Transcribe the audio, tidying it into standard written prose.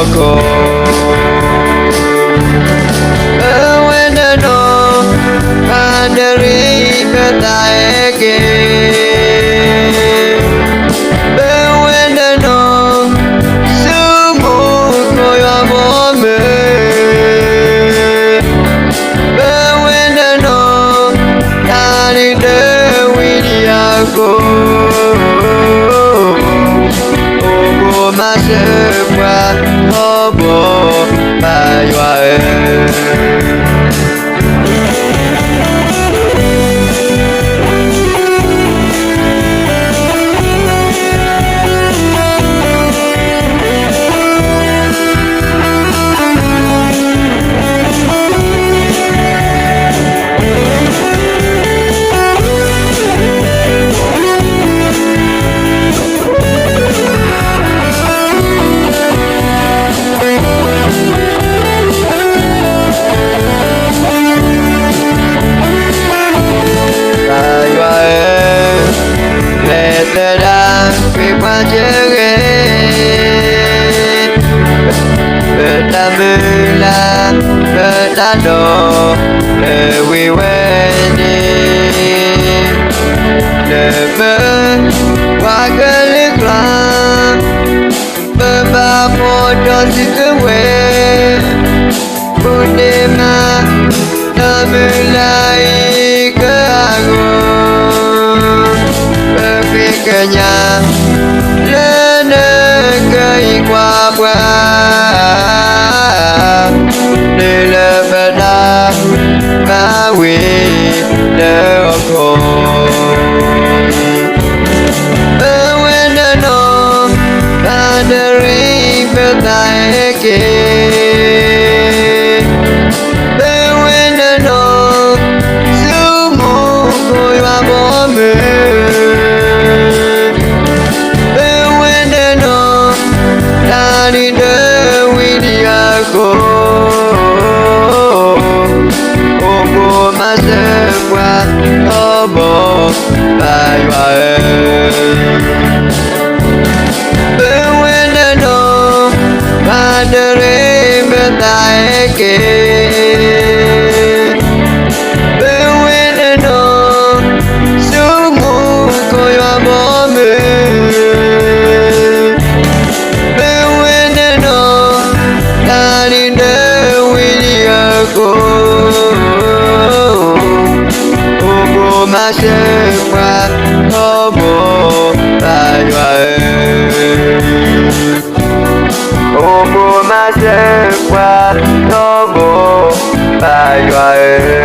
oko when the no pandari betaeke when the no sumo koyo bome when the no tani de winiako Masukwa obo baywae Betamula betado lewi weni lebe wagelikla bebapo dositewe budema tamulai ke aku berfikirnya Kwa Nila bada Mawi Leoko When the no Pandari Betaeke When the no Sumo Koya Bome Tani de winiako Obo masukwa obo baywae Bewende no Padere betaeke Bewende no Sumu koyo abome Obo masukwa obo baywae Obo masukwa obo baywae